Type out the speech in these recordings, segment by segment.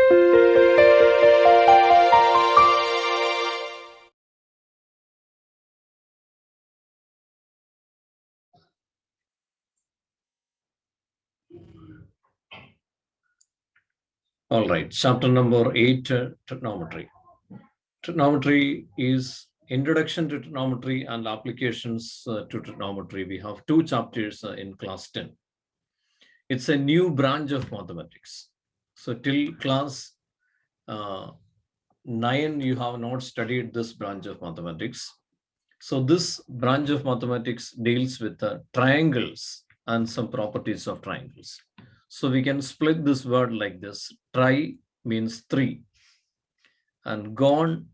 All right, chapter number 8, trigonometry. Trigonometry is introduction to trigonometry and applications to trigonometry. We have 2 chapters in class 10. It's a new branch of mathematics. So till class 9, you have not studied this branch of mathematics. So this branch of mathematics deals with triangles and some properties of triangles. So we can split this word like this. Tri means 3 and gon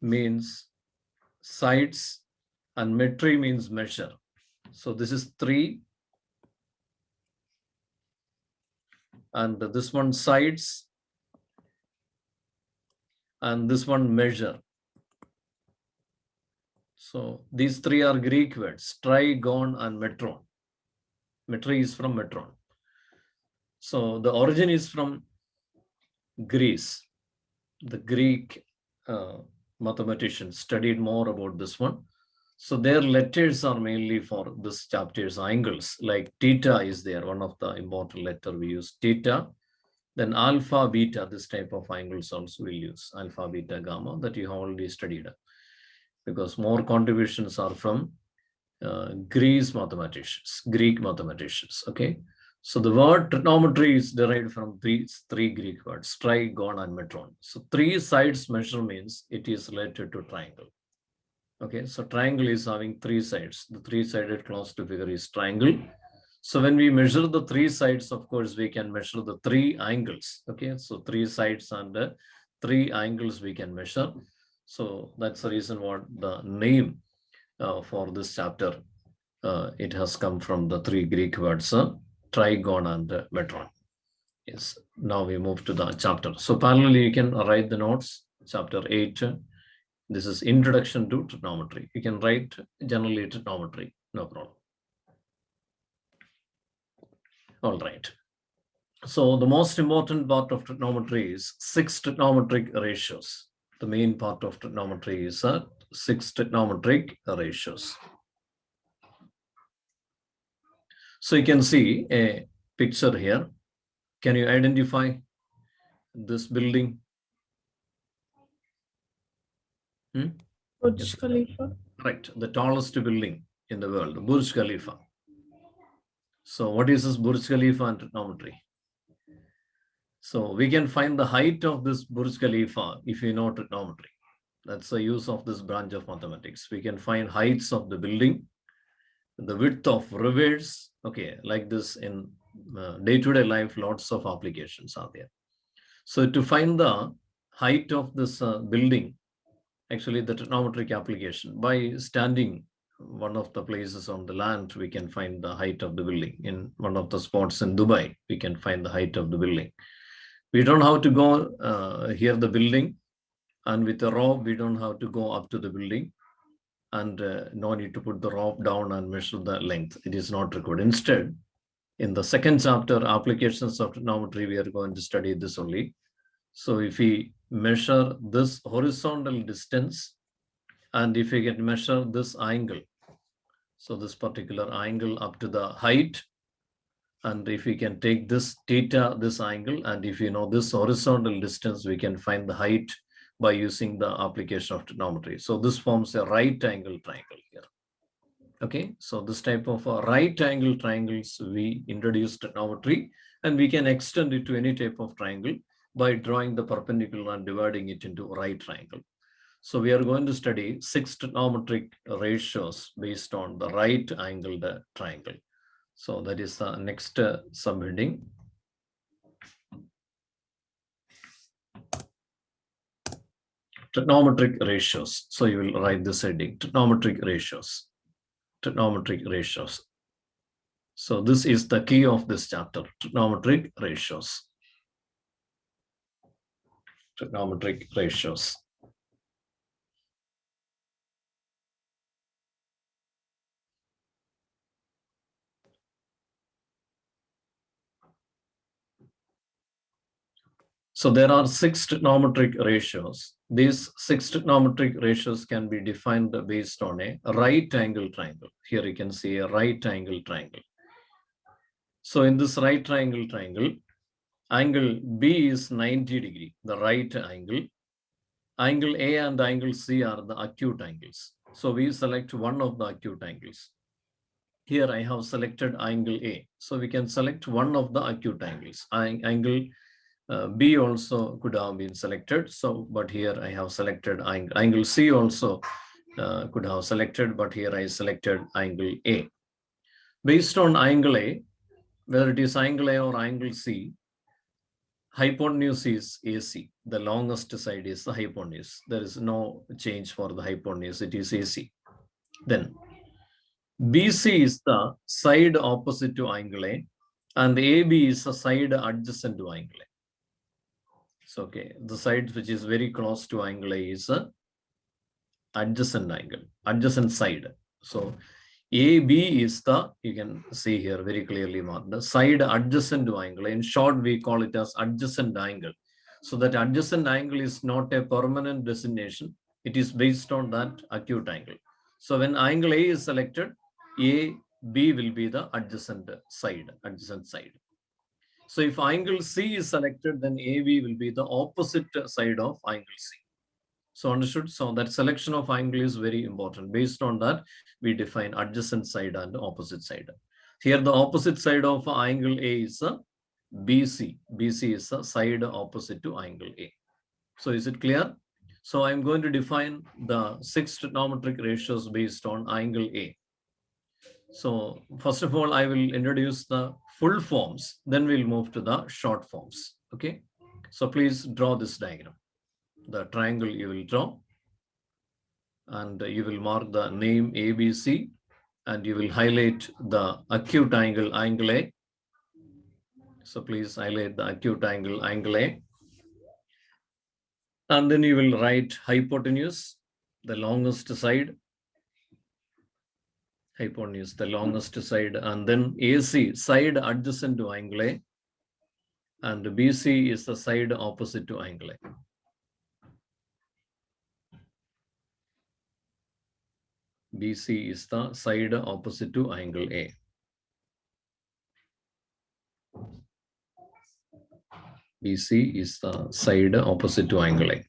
means sides and metry means measure. So this is 3 and this one sides and this one measure. So these 3 are Greek words, trigon and metron. Metry is from metron. So the origin is from Greece. The Greek mathematicians studied more about this one. So their letters are mainly for this chapter's angles, like theta is there, one of the important letter we use, theta. Then alpha, beta, this type of angles also we'll use, alpha, beta, gamma, that you have already studied. Because more contributions are from Greek mathematicians, okay? So the word trigonometry is derived from these 3 Greek words, trigon and metron. So 3 sides measure means it is related to triangle. Okay, so triangle is having 3 sides. The 3-sided closed figure is triangle. So when we measure the 3 sides, of course, we can measure the 3 angles. Okay, so 3 sides and 3 angles we can measure. So that's the reason what the name for this chapter, it has come from the 3 Greek words, trigon and metron. Yes, now we move to the chapter. So parallelly, you can write the notes, chapter 8. This is introduction to trigonometry. You can write generally trigonometry, no problem. All right. So the most important part of trigonometry is 6 trigonometric ratios. The main part of trigonometry is 6 trigonometric ratios. So you can see a picture here. Can you identify this building? Burj Khalifa. Right, the tallest building in the world, Burj Khalifa. So what is this Burj Khalifa in trigonometry? So we can find the height of this Burj Khalifa if you know trigonometry. That's the use of this branch of mathematics. We can find heights of the building, the width of rivers, okay, like this in day-to-day life, lots of applications are there. So to find the height of this building, actually the trigonometric application, by standing one of the places on the land, we can find the height of the building. In one of the spots in Dubai, we can find the height of the building. We don't have to go here the building, and with a rope, we don't have to go up to the building, and no need to put the rope down and measure the length. It is not required. Instead, in the second chapter, applications of trigonometry, we are going to study this only. So if we measure this horizontal distance, and if we can measure this angle, so this particular angle up to the height, and if we can take this theta, this angle, and if you know this horizontal distance, we can find the height by using the application of trigonometry. So this forms a right angle triangle here. Okay, so this type of right angle triangles, we introduce trigonometry, and we can extend it to any type of triangle by drawing the perpendicular and dividing it into right triangle. So we are going to study 6 trigonometric ratios based on the right angled triangle. So that is the next subheading. Trigonometric ratios. So you will write this heading, trigonometric ratios. Trigonometric ratios. So this is the key of this chapter, trigonometric ratios. Trigonometric ratios. So there are 6 trigonometric ratios. These 6 trigonometric ratios can be defined based on a right angle triangle. Here you can see a right angle triangle. So in this right triangle, angle B is 90 degree, the right angle. Angle A and angle C are the acute angles. So we select one of the acute angles. Here I have selected angle A. So we can select one of the acute angles. Angle B also could have been selected. So, but here I have selected angle C also could have selected, but here I selected angle A. Based on angle A, whether it is angle A or angle C, hypotenuse is AC. The longest side is the hypotenuse. There is no change for the hypotenuse. It is AC. Then BC is the side opposite to angle A, and AB is the side adjacent to angle A. So, okay, the side which is very close to angle A is a adjacent angle, adjacent side. So AB is the, you can see here very clearly marked, the side adjacent to angle. In short, we call it as adjacent angle. So that adjacent angle is not a permanent designation. It is based on that acute angle. So when angle A is selected, AB will be the adjacent side, So if angle C is selected, then AB will be the opposite side of angle C. So understood? So that selection of angle is very important. Based on that, we define adjacent side and opposite side. Here, the opposite side of angle A is BC. BC is the side opposite to angle A. So is it clear? So I'm going to define the 6 trigonometric ratios based on angle A. So first of all, I will introduce the full forms, then we'll move to the short forms. Okay. So please draw this diagram. The triangle you will draw, and you will mark the name ABC, and you will highlight the acute angle, angle A. So please highlight the acute angle, angle A. And then you will write hypotenuse, the longest side, hypotenuse, the longest side, and then AC, side adjacent to angle A, and BC is the side opposite to angle A. BC is the side opposite to angle A. BC is the side opposite to angle A.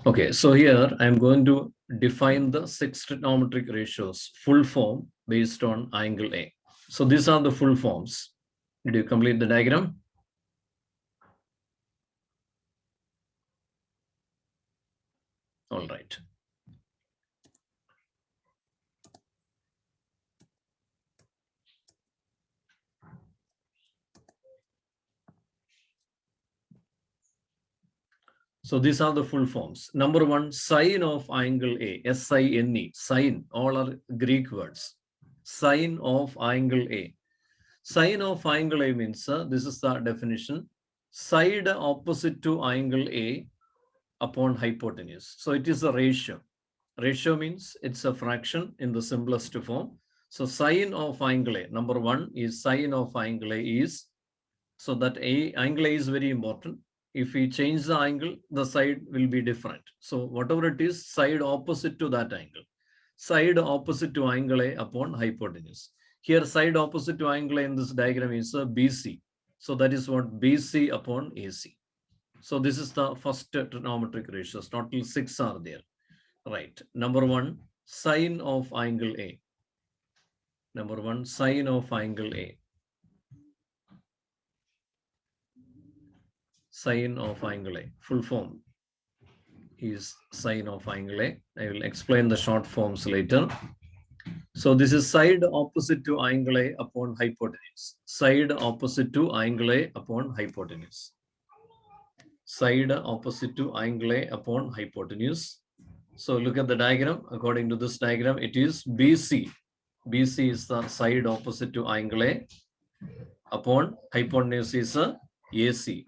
Okay, so here I'm going to define the 6 trigonometric ratios, full form based on angle A. So these are the full forms. Did you complete the diagram? All right. So these are the full forms. Number 1, sine of angle A, S-I-N-E, sine, all are Greek words. Sine of angle A. Sine of angle A means, this is the definition, side opposite to angle A upon hypotenuse. So it is a ratio. Ratio means it's a fraction in the simplest form. So sine of angle A, number 1 is sine of angle A is, so that angle A is very important. If we change the angle, the side will be different. So whatever it is, side opposite to that angle. Side opposite to angle A upon hypotenuse. Here, side opposite to angle A in this diagram is BC. So that is what BC upon AC. So this is the first trigonometric ratios. Total 6 are there. Right. Number 1, sine of angle A. Number 1, sine of angle A. Sine of angle A. Full form is sine of angle A. I will explain the short forms later. So this is side opposite to angle A upon hypotenuse. Side opposite to angle A upon hypotenuse. Side opposite to angle A upon hypotenuse. So look at the diagram. According to this diagram, it is BC. BC is the side opposite to angle A upon hypotenuse is AC.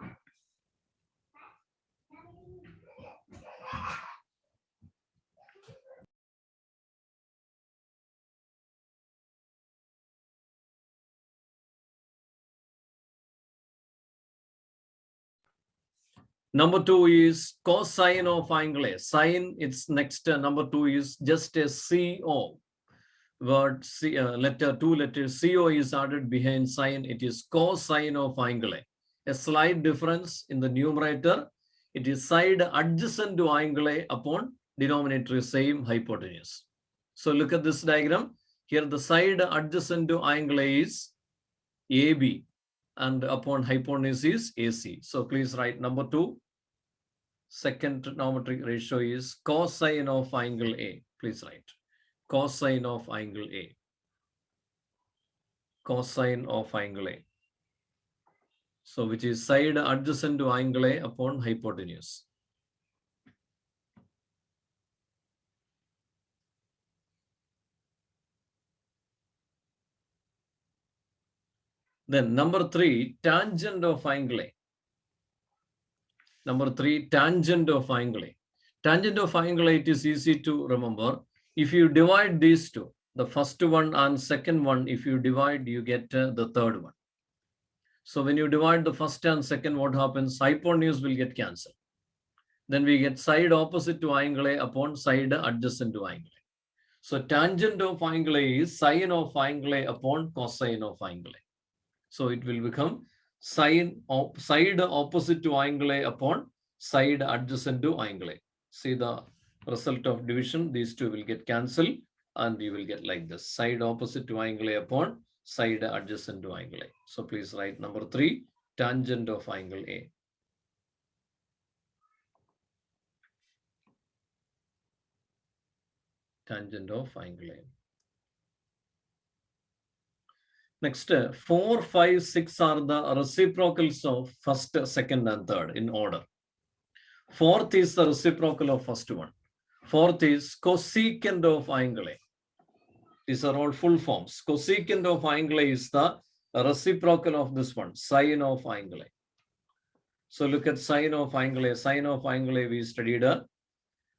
Number 2 is cosine of angle A. Sine, its next number 2 is just a CO. Word C, letter 2 letters CO is added behind sine. It is cosine of angle A. A slight difference in the numerator. It is side adjacent to angle A upon denominator same hypotenuse. So look at this diagram. Here the side adjacent to angle A is AB and upon hypotenuse is AC. So please write number 2. Second trigonometric ratio is cosine of angle A. Please write cosine of angle A. Cosine of angle A. So which is side adjacent to angle A upon hypotenuse. Then number 3, tangent of angle A. Number 3, tangent of angle A. Tangent of angle A, it is easy to remember. If you divide these two, the first one and second one, if you divide, you get the third one. So when you divide the first and second, what happens? Hypotenuse will get cancelled. Then we get side opposite to angle A upon side adjacent to angle A. So tangent of angle A is sine of angle A upon cosine of angle A. So it will become side opposite to angle A upon side adjacent to angle A. See the result of division, these two will get cancelled and you will get like this, side opposite to angle A upon side adjacent to angle A. So please write number 3, tangent of angle A. Tangent of angle A. Next, 4, 5, 6 are the reciprocals of first, second, and third in order. Fourth is the reciprocal of first one. Fourth is cosecant of angle A. These are all full forms. Cosecant of angle A is the reciprocal of this one, sine of angle A. So look at sine of angle A. Sine of angle A we studied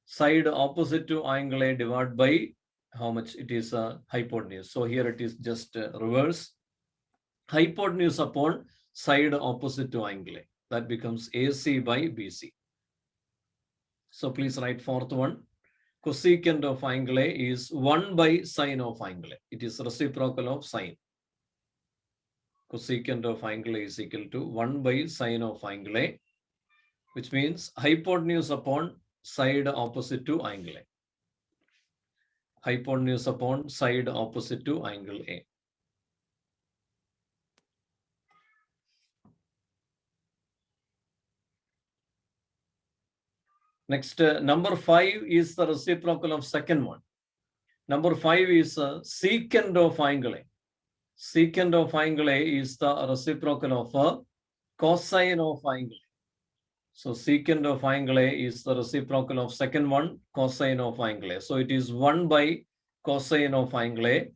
side opposite to angle A divided by how much it is hypotenuse. So here it is just reverse. Hypotenuse upon side opposite to angle A. That becomes AC by BC. So please write fourth one. Cosecant of angle A is 1 by sine of angle A. It is reciprocal of sine. Cosecant of angle A is equal to 1 by sine of angle A, which means hypotenuse upon side opposite to angle A. Hypotenuse upon side opposite to angle A. Next, number 5 is the reciprocal of second one. Number 5 is secant of angle A. Secant of angle A is the reciprocal of cosine of angle A. So secant of angle A is the reciprocal of second one, cosine of angle A. So it is 1 by cosine of angle A.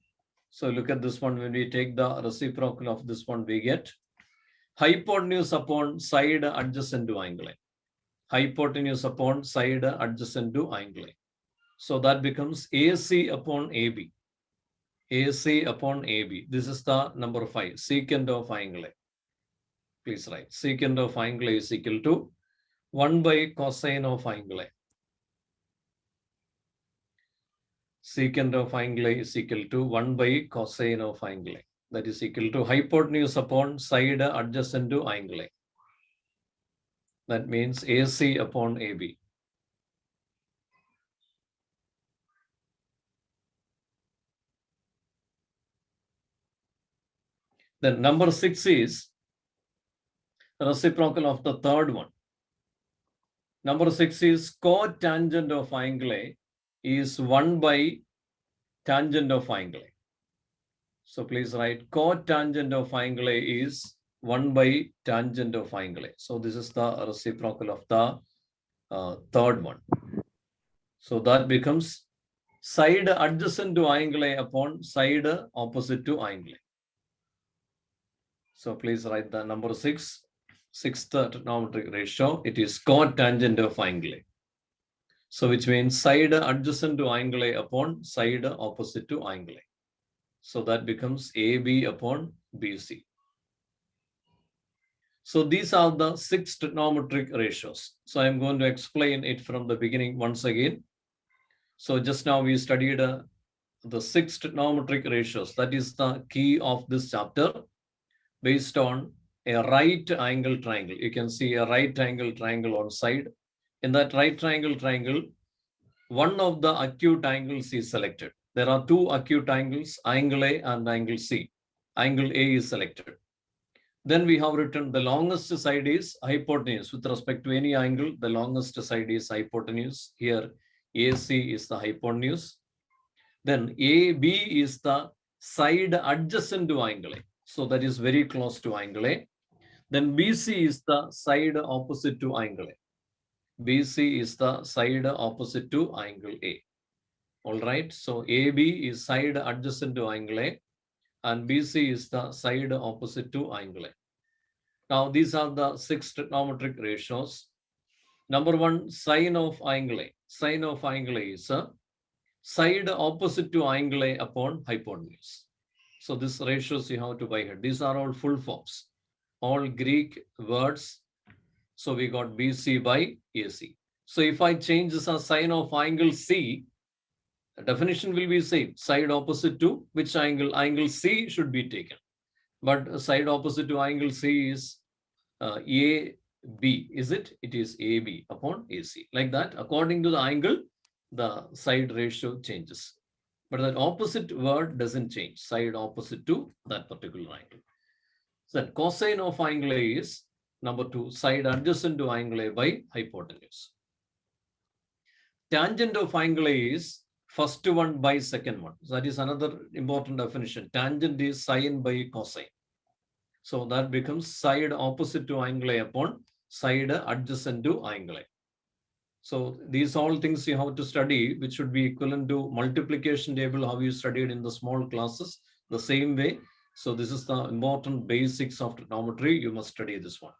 So look at this one. When we take the reciprocal of this one, we get hypotenuse upon side adjacent to angle A. Hypotenuse upon side adjacent to angle A. So that becomes AC upon AB. AC upon AB. This is the number 5, secant of angle A. Please write. Secant of angle A is equal to 1 by cosine of angle A. Secant of angle A is equal to 1 by cosine of angle A. That is equal to hypotenuse upon side adjacent to angle A. That means AC upon AB. Then number 6 is reciprocal of the third one. Number 6 is cotangent of angle A is 1 by tangent of angle A. So please write cotangent of angle A is 1 by tangent of angle A. So this is the reciprocal of the third one. So that becomes side adjacent to angle A upon side opposite to angle A. So please write the number 6, sixth trigonometric ratio. It is cotangent of angle A. So which means side adjacent to angle A upon side opposite to angle A. So that becomes AB upon BC. So these are the 6 trigonometric ratios. So I'm going to explain it from the beginning once again. So just now we studied the 6 trigonometric ratios. That is the key of this chapter based on a right angle triangle. You can see a right angle triangle on side. In that right angle triangle, one of the acute angles is selected. There are 2 acute angles, angle A and angle C. Angle A is selected. Then we have written the longest side is hypotenuse. With respect to any angle, the longest side is hypotenuse. Here, AC is the hypotenuse. Then AB is the side adjacent to angle A. So that is very close to angle A. Then BC is the side opposite to angle A. BC is the side opposite to angle A. All right. So AB is side adjacent to angle A and BC is the side opposite to angle A. Now, these are the 6 trigonometric ratios. Number 1, sine of angle A. Sine of angle A is a side opposite to angle A upon hypotenuse. So these ratios you have to by head. These are all full forms, all Greek words. So we got BC by AC. So if I change this as sine of angle C, the definition will be same. Side opposite to which angle? Angle C should be taken. But side opposite to angle C is AB, is it? It is AB upon AC. Like that, according to the angle, the side ratio changes. But that opposite word doesn't change, side opposite to that particular angle. So that cosine of angle A is number 2, side adjacent to angle A by hypotenuse. Tangent of angle A is first one by second one. So that is another important definition. Tangent is sine by cosine. So that becomes side opposite to angle A upon side adjacent to angle A. So these all things you have to study, which should be equivalent to multiplication table, how you studied in the small classes, the same way. So this is the important basics of trigonometry. You must study this one.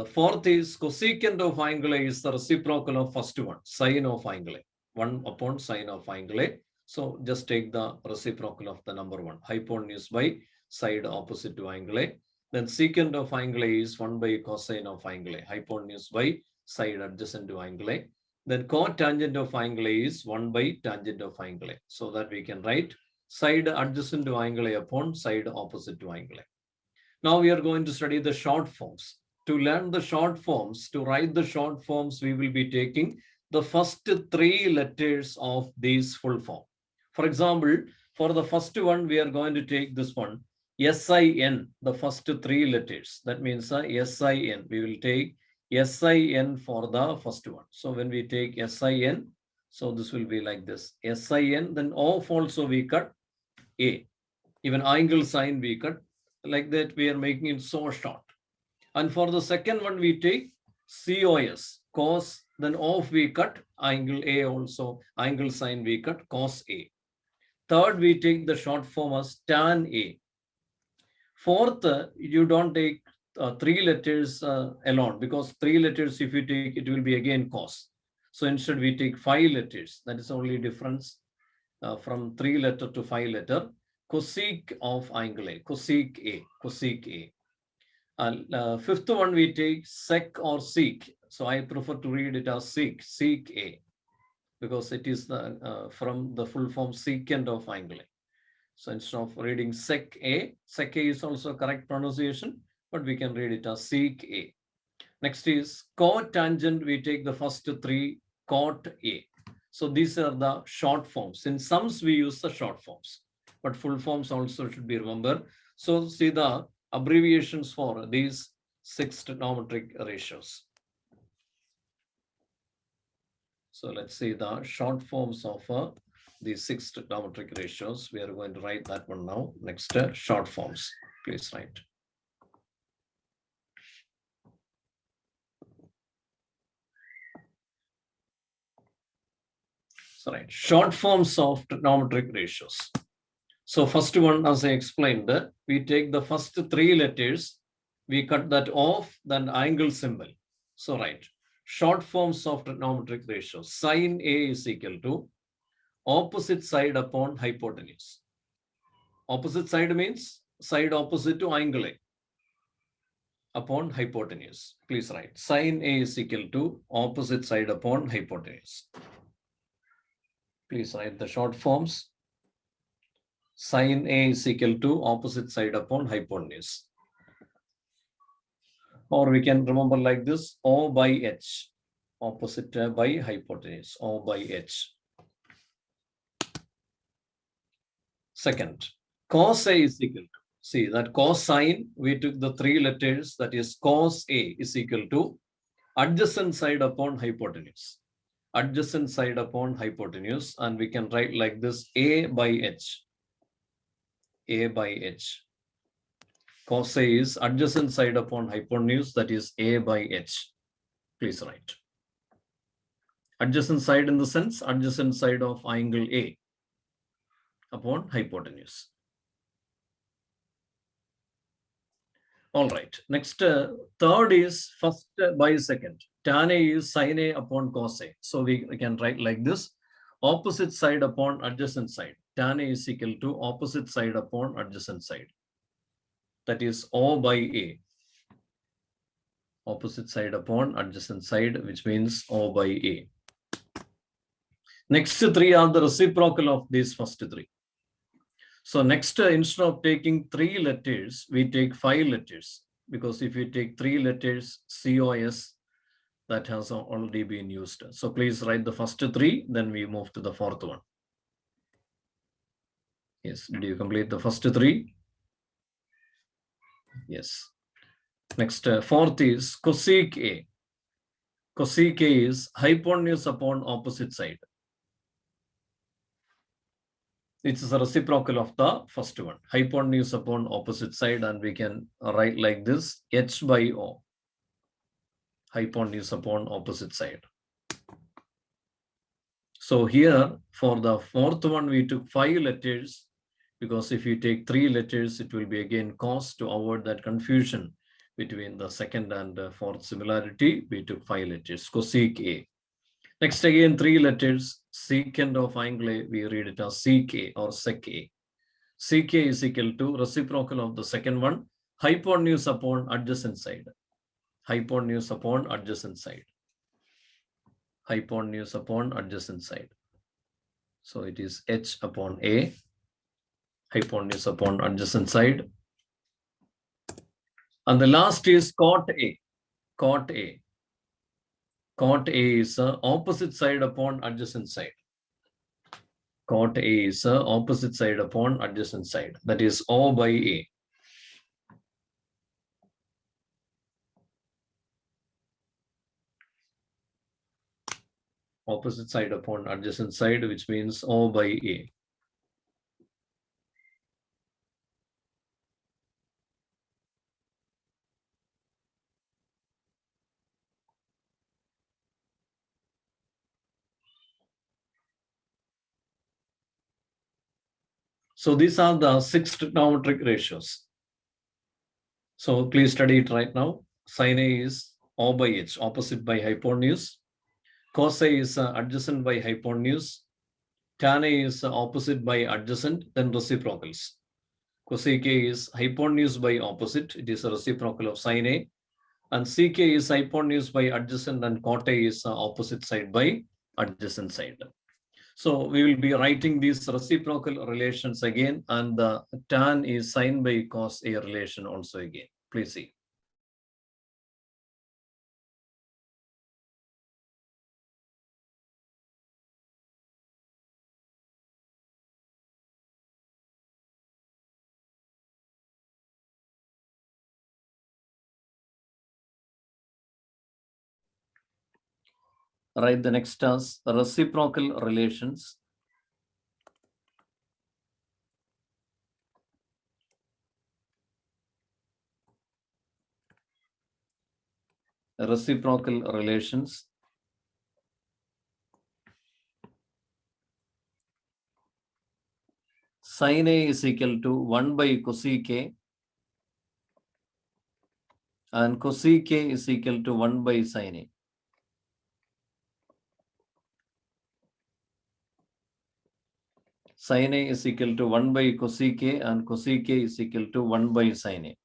Fourth is cosecant of angle A is the reciprocal of first one, sine of angle A. 1 upon sine of angle A. So just take the reciprocal of the number 1, hypotenuse by side opposite to angle A. Then secant of angle A is 1 by cosine of angle A, hypotenuse by side adjacent to angle A. Then cotangent of angle A is 1 by tangent of angle A. So that we can write side adjacent to angle A upon side opposite to angle A. Now we are going to study the short forms. To learn the short forms, to write the short forms, we will be taking the first 3 letters of these full form. For example, for the first one, we are going to take this one, SIN, the first 3 letters. That means SIN. We will take SIN for the first one. So when we take SIN, so this will be like this. SIN, then off also we cut A. Even angle sign we cut. Like that, we are making it so short. And for the second one, we take COS, cos, then off we cut, angle A also, angle sign we cut, cos A. Third, we take the short form as tan A. Fourth, you don't take 3 letters alone, because 3 letters, if you take, it will be again cos. So instead, we take 5 letters. That is only difference from 3 letter to 5 letter. Cosec of angle A, cosec A, cosec A. Fifth one we take sec or sec. So I prefer to read it as sec, sec A, because it is the from the full form secant of angle A. So instead of reading sec A is also correct pronunciation, but we can read it as sec A. Next is cotangent. We take the first 3, cot A. So these are the short forms. In sums, we use the short forms, but full forms also should be remembered. So see the abbreviations for these 6 trigonometric ratios. So let's see the short forms of these 6 trigonometric ratios. We are going to write that one now. Next, short forms. Please write. So right, short forms of trigonometric ratios. So first one, as I explained, we take the first 3 letters, we cut that off, then angle symbol. So right, short forms of trigonometric ratios. Sine A is equal to opposite side upon hypotenuse. Opposite side means side opposite to angle A. upon hypotenuse. Please write sine A is equal to opposite side upon hypotenuse. Please write the short forms. Sine A is equal to opposite side upon hypotenuse. Or we can remember like this, O by H, opposite by hypotenuse, O by H. Second, cos A is equal to, see that cosine, we took the three letters, that is cos A is equal to adjacent side upon hypotenuse. Adjacent side upon hypotenuse, and we can write like this, A by H. A by H. Cos A is adjacent side upon hypotenuse, that is A by H. Please write. Adjacent side in the sense, adjacent side of angle A upon hypotenuse. All right. Next, third is first by second. Tan A is sin A upon cos A. So we can write like this. Opposite side upon adjacent side. Tan A is equal to opposite side upon adjacent side. That is O by A. Opposite side upon adjacent side, which means O by A. Next three are the reciprocal of these first three. So next, instead of taking three letters, we take five letters. Because if you take three letters, COS, that has already been used. So please write the first three, then we move to the fourth one. Yes, did you complete the first three? Yes. Next, fourth is cosec A. Cosec A is hypotenuse upon opposite side. It is a reciprocal of the first one. Hypotenuse upon opposite side, and we can write like this, H by O. Hypotenuse upon opposite side. So here, for the fourth one, we took five letters, because if you take three letters, it will be again cos. To avoid that confusion between the second and fourth similarity, we took five letters, cosec A. Next, again, three letters, secant of angle A, we read it as sec A or sec A. Sec A is equal to reciprocal of the second one, hypotenuse upon adjacent side. Hypotenuse upon adjacent side. Hypotenuse upon adjacent side. So it is H upon A, hypotenuse upon adjacent side. And the last is cot A. Cot A. Cot A is opposite side upon adjacent side. Cot A is opposite side upon adjacent side. That is O by A. Opposite side upon adjacent side, which means O by A. So these are the 6 trigonometric ratios. So please study it right now. Sin A is O by H, opposite by hypotenuse. Cos A is adjacent by hypotenuse. Tan A is opposite by adjacent, then reciprocals. Cosec A is hypotenuse by opposite. It is a reciprocal of sin A. And sec A is hypotenuse by adjacent, and cot A is opposite side by adjacent side. So we will be writing these reciprocal relations again, and the tan is sin by cos A relation also again. Please see. Write the next as reciprocal relations. Reciprocal relations. Sin A is equal to 1 by cosec A, and cosec A is equal to 1 by sin A. Sin A is equal to 1 by cosec A, and cosec A is equal to 1 by sin A.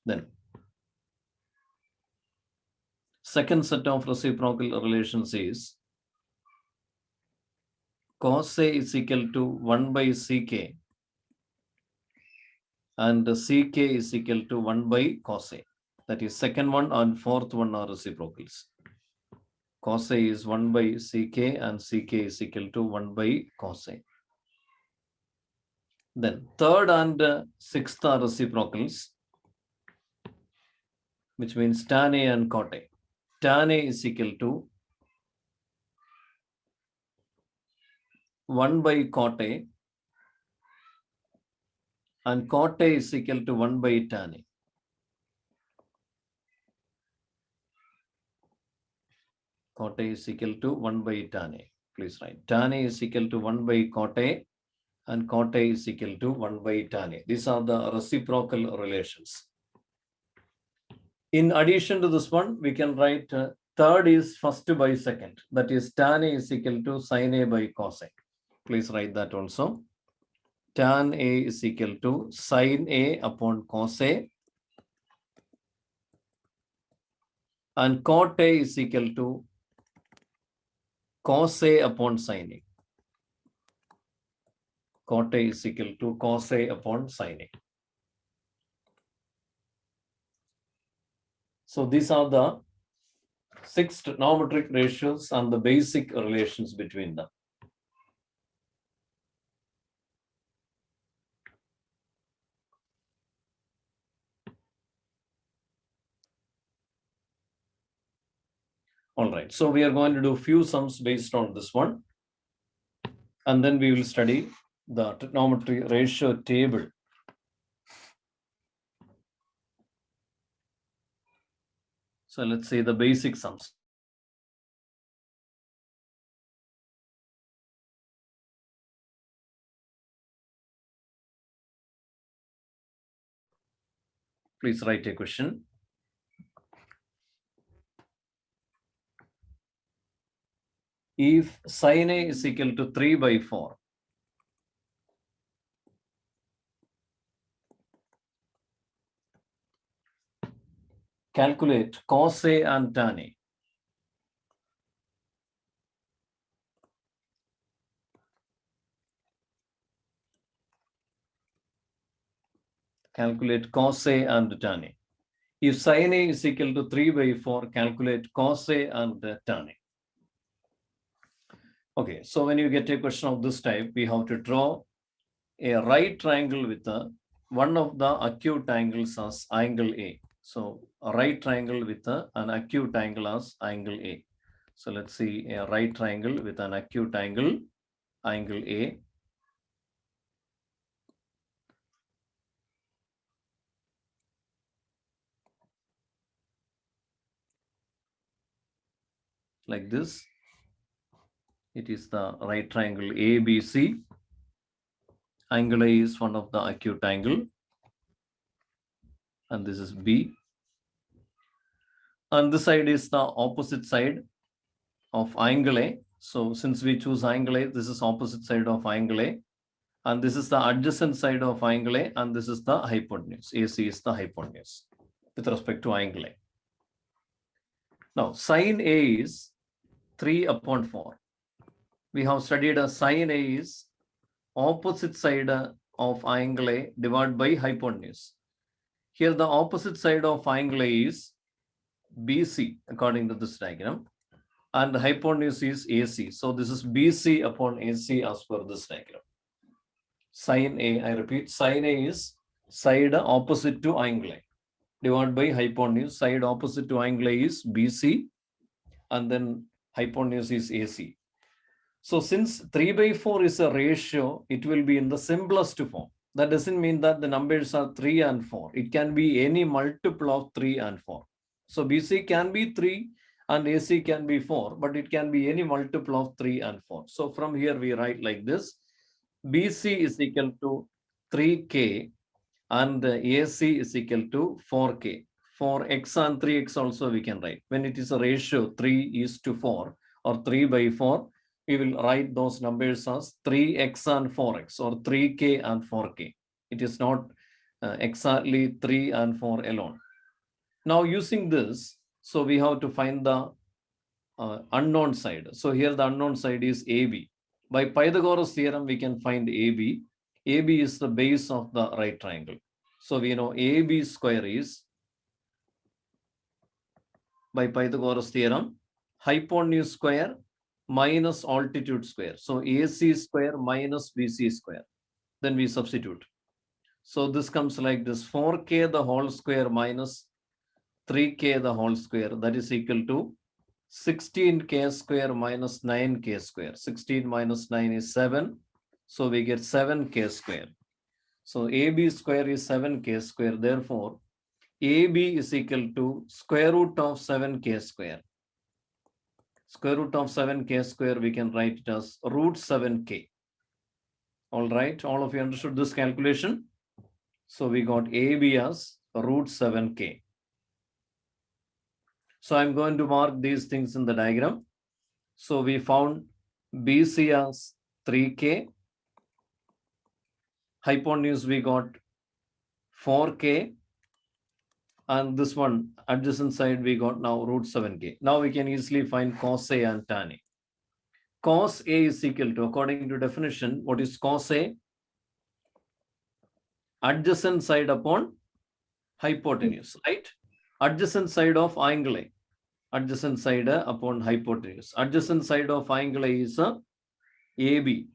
Then second set of reciprocal relations is cos A is equal to 1 by ck and ck is equal to 1 by cos A. That is second one and fourth one are reciprocals. Cos A is 1 by ck and ck is equal to 1 by cos A. Then third and sixth are reciprocals, which means tan A and cot A. Tan A is equal to 1 by cot A and cot A is equal to 1 by tan A. Cot A is equal to 1 by tan A. Please write. Tan A is equal to 1 by cot A and cot A is equal to 1 by tan A. These are the reciprocal relations. In addition to this one, we can write third is first by second. That is tan A is equal to sin A by cosec. Please write that also. Tan A is equal to sin A upon cos A and cot A is equal to cos A upon sin A. Cot A is equal to cos A upon sin A. So these are the 6 trigonometric ratios and the basic relations between them. All right, so we are going to do few sums based on this one, and then we will study the trigonometry ratio table. So let's see the basic sums. Please write a question. If sin A is equal to 3 by 4, calculate cos A and tan A. Calculate cos A and tan A. If sin A is equal to 3 by 4, calculate cos A and tan A. Okay, so when you get a question of this type, we have to draw a right triangle with one of the acute angles as angle A. So a right triangle with an acute angle as angle A. So let's see a right triangle with an acute angle, angle A. Like this. It is the right triangle ABC. Angle A is one of the acute angle. And this is B. And this side is the opposite side of angle A. So since we choose angle A, this is opposite side of angle A. And this is the adjacent side of angle A. And this is the hypotenuse. AC is the hypotenuse with respect to angle A. Now, sin A is 3 upon 4. We have studied a sin A is opposite side of angle A divided by hypotenuse. Here the opposite side of angle A is BC according to this diagram, and the hypotenuse is AC. So this is BC upon AC as per this diagram. Sin A, I repeat, sin A is side opposite to angle A divided by hypotenuse. Side opposite to angle A is BC and then hypotenuse is AC. So since 3 by 4 is a ratio, it will be in the simplest form. That doesn't mean that the numbers are 3 and 4. It can be any multiple of 3 and 4. So BC can be 3 and AC can be 4, but it can be any multiple of 3 and 4. So from here we write like this. BC is equal to 3K and AC is equal to 4K. For X and 3X also we can write. When it is a ratio 3:4 or 3 by 4, we will write those numbers as 3x and 4x or 3k and 4k. It is not exactly 3 and 4 alone. Now using this, so we have to find the unknown side. So here the unknown side is AB. By Pythagoras theorem, we can find AB. AB is the base of the right triangle. So we know AB square is, by Pythagoras theorem, hypotenuse square minus altitude square. So AC square minus BC square. Then we substitute. So this comes like this: 4k the whole square minus 3k the whole square, that is equal to 16k square minus 9k square. 16 minus 9 is 7. So we get 7k square. So AB square is 7k square. Therefore, AB is equal to square root of 7k square. Square root of 7k square, we can write it as root 7k. All right, all of you understood this calculation? So we got AB as root 7k. So I'm going to mark these things in the diagram. So we found BC as 3k. Hypotenuse we got 4k. And this one, adjacent side, we got now root 7k. Now we can easily find cos A and tan A. Cos A is equal to, according to definition, what is cos A? Adjacent side upon hypotenuse, right? Adjacent side of angle A. Adjacent side upon hypotenuse. Adjacent side of angle A is AB.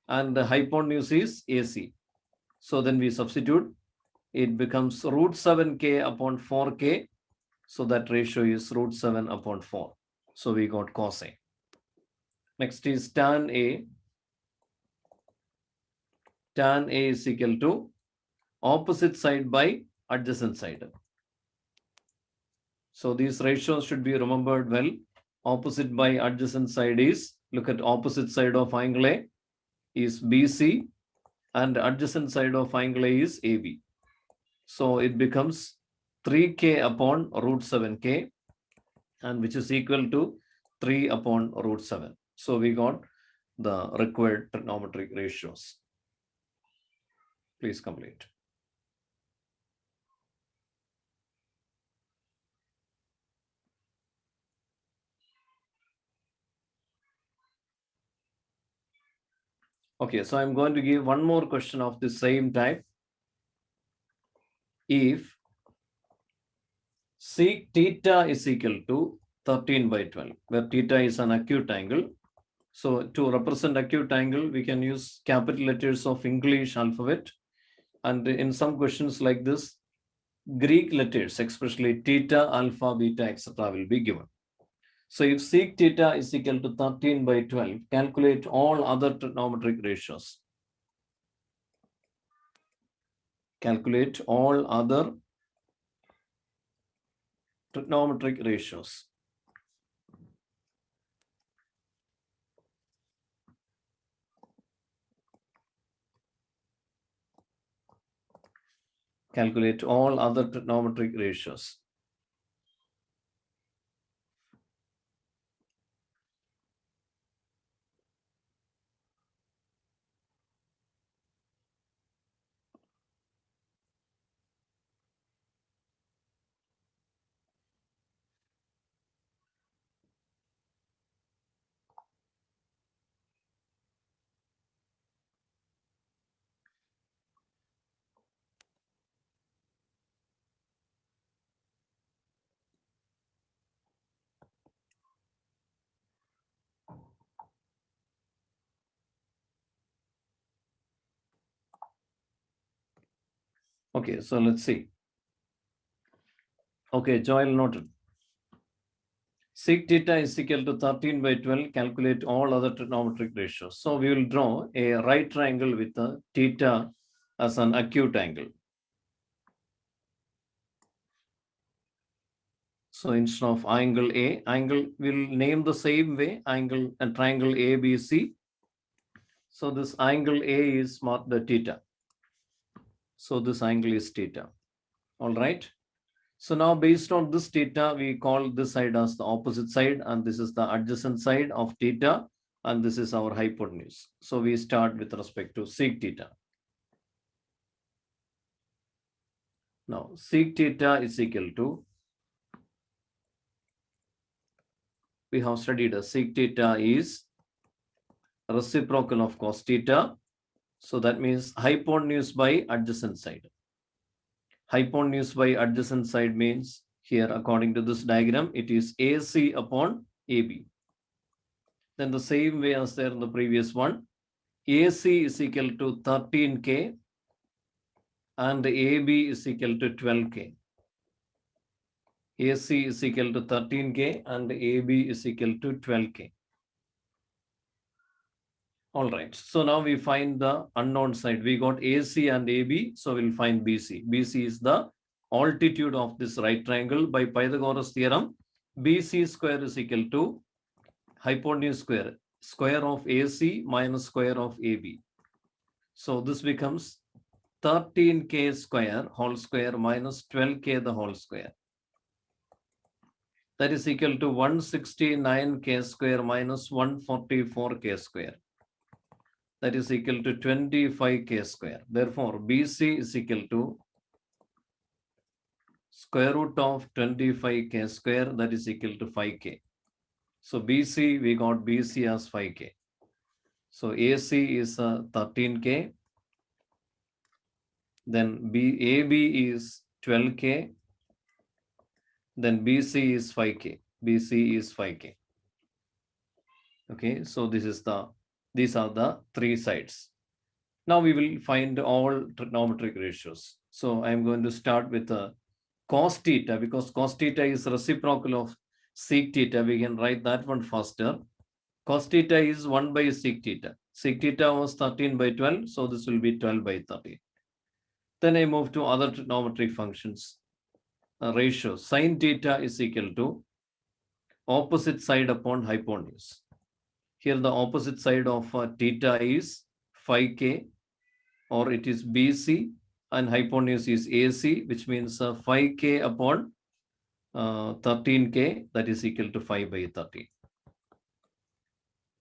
And the hypotenuse is AC. So then we substitute. It becomes root 7k upon 4k. So that ratio is root 7 upon 4. So we got cos A. Next is tan A. Tan A is equal to opposite side by adjacent side. So these ratios should be remembered well. Opposite by adjacent side is, look at opposite side of angle A is BC and adjacent side of angle A is AB. So it becomes 3k upon root 7k, and which is equal to 3 upon root 7. So we got the required trigonometric ratios. Please complete. Okay, so I'm going to give one more question of the same type. If sec theta is equal to 13 by 12, where theta is an acute angle. So to represent acute angle, we can use capital letters of English alphabet. And in some questions like this, Greek letters, especially theta, alpha, beta, etc. will be given. So if sec theta is equal to 13 by 12, calculate all other trigonometric ratios. Calculate all other trigonometric ratios. Calculate all other trigonometric ratios. Okay, so let's see. Okay, Joel noted. Sec theta is equal to 13 by 12. Calculate all other trigonometric ratios. So we will draw a right triangle with a theta as an acute angle. So instead of angle A, angle will name the same way, angle and triangle ABC. So this angle A is marked the theta. So this angle is theta. All right. So now based on this theta, we call this side as the opposite side, and this is the adjacent side of theta, and this is our hypotenuse. So we start with respect to sec theta. Now, sec theta is equal to, we have studied sec theta is reciprocal of cos theta. So that means hypotenuse by adjacent side. Hypotenuse by adjacent side means here, according to this diagram, it is AC upon AB. Then the same way as there in the previous one, AC is equal to 13K and AB is equal to 12K. AC is equal to 13K and AB is equal to 12K. All right, so now we find the unknown side. We got AC and AB, so we'll find BC. BC is the altitude of this right triangle. By Pythagoras theorem, BC square is equal to hypotenuse square, square of AC minus square of AB. So this becomes 13K square whole square minus 12K the whole square. That is equal to 169K square minus 144K square. That is equal to 25K square. Therefore, BC is equal to square root of 25K square, that is equal to 5K. So BC, we got BC as 5K. So AC is 13K. Then AB is 12K. Then BC is 5K. BC is 5K. Okay, so these are the three sides. Now we will find all trigonometric ratios. So I am going to start with cos theta, because cos theta is reciprocal of sec theta. We can write that one faster. Cos theta is 1 by sec theta. Sec theta was 13 by 12, so this will be 12 by 13. Then I move to other trigonometric functions. Ratios. Sin theta is equal to opposite side upon hypotenuse. Here the opposite side of theta is 5K, or it is BC, and hypotenuse is AC, which means 5K upon 13K, that is equal to 5 by 13.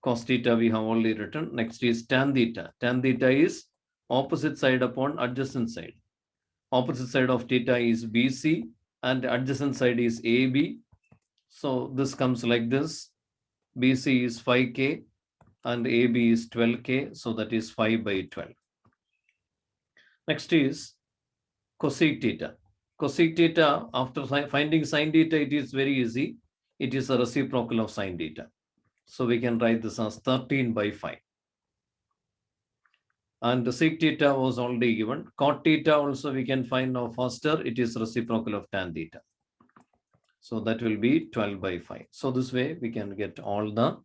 Cos theta we have already written. Next is tan theta. Tan theta is opposite side upon adjacent side. Opposite side of theta is BC and adjacent side is AB. So this comes like this. BC is 5K and AB is 12K. So that is 5 by 12. Next is cosec theta. Cosec theta, after finding sin theta, it is very easy. It is a reciprocal of sin theta. So we can write this as 13 by 5. And the sec theta was already given. Cot theta also we can find now faster. It is reciprocal of tan theta. So that will be 12 by 5. So this way we can get all the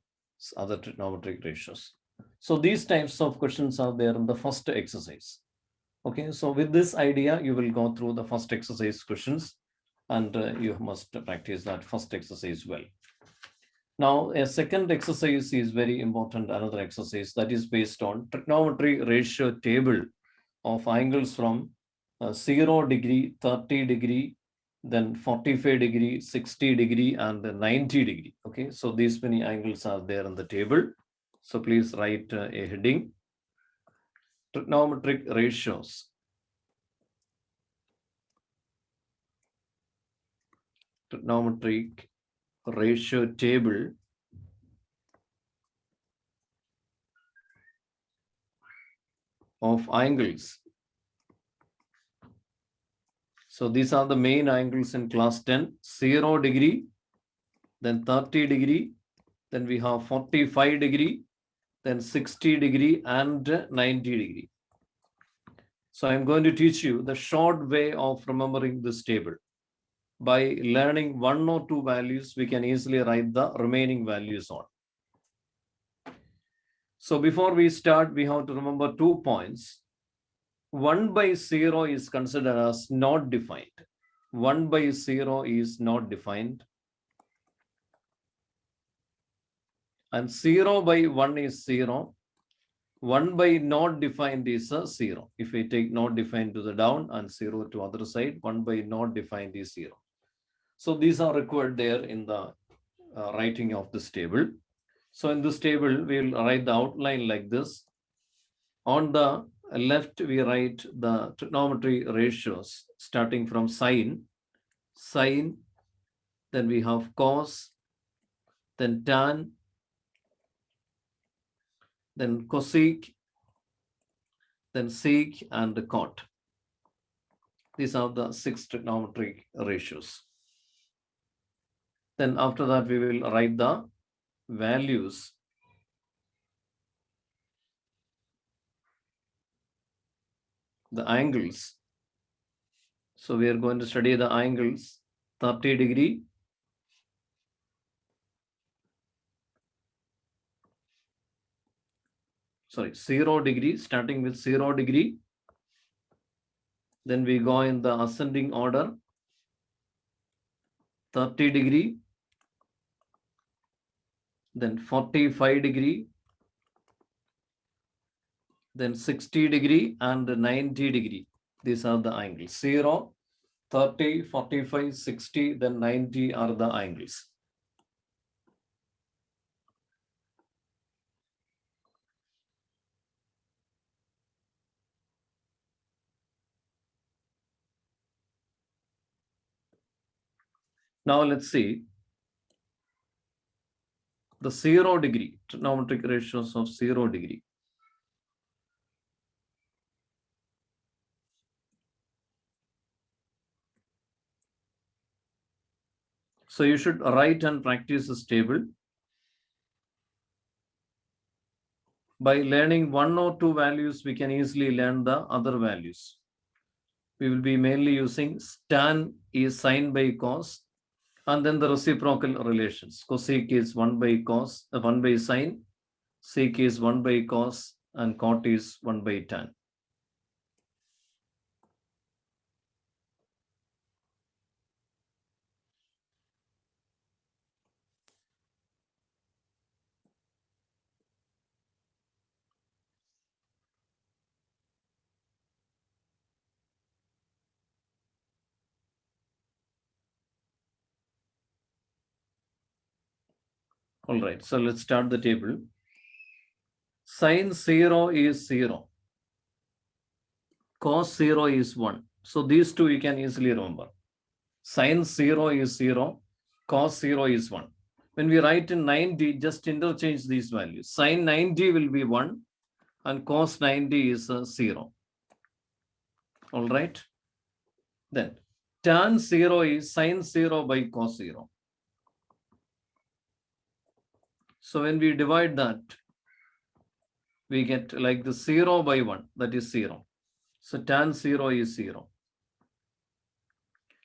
other trigonometric ratios. So these types of questions are there in the first exercise. Okay, so with this idea, you will go through the first exercise questions, and you must practice that first exercise well. Now, a second exercise is very important, another exercise that is based on trigonometry ratio table of angles from 0 degree, 30 degree, then 45 degree, 60 degree, and 90 degree. Okay, so these many angles are there in the table. So please write a heading, trigonometric ratios. Trigonometric ratio table of angles. So these are the main angles in class 10, 0 degree, then 30 degree, then we have 45 degree, then 60 degree and 90 degree. So I'm going to teach you the short way of remembering this table. By learning one or two values, we can easily write the remaining values on. So before we start, we have to remember 2 points. 1 by 0 is considered as not defined. 1 by 0 is not defined. And 0 by 1 is 0. 1 by not defined is a 0. If we take not defined to the down and 0 to other side, 1 by not defined is 0. So these are required there in the writing of this table. So in this table, we will write the outline like this. On the left we write the trigonometry ratios starting from sine, then we have cos, then tan, then cosec, then sec, and cot. These are the 6 trigonometric ratios. Then after that, we will write the values the angles. So we are going to study the angles 30 degree, sorry, 0 degree, starting with 0 degree. Then we go in the ascending order, 30 degree, then 45 degree, then 60 degree and 90 degree. These are the angles. 0, 30, 45, 60, then 90 are the angles. Now let's see the 0 degree, trigonometric ratios of 0 degree. So you should write and practice this table. By learning 1 or 2 values, we can easily learn the other values. We will be mainly using tan is sine by cos, and then the reciprocal relations. Cosec is 1 by cos, 1 by sine, sec is 1 by cos, and cot is 1 by tan. All right, so let's start the table. Sine 0 is 0. Cos 0 is 1. So these two you can easily remember. Sine 0 is 0. Cos 0 is 1. When we write in 90, just interchange these values. Sine 90 will be 1 and cos 90 is 0. All right. Then tan 0 is sine 0 by cos 0. So when we divide that, we get like the 0 by 1, that is 0. So tan 0 is 0.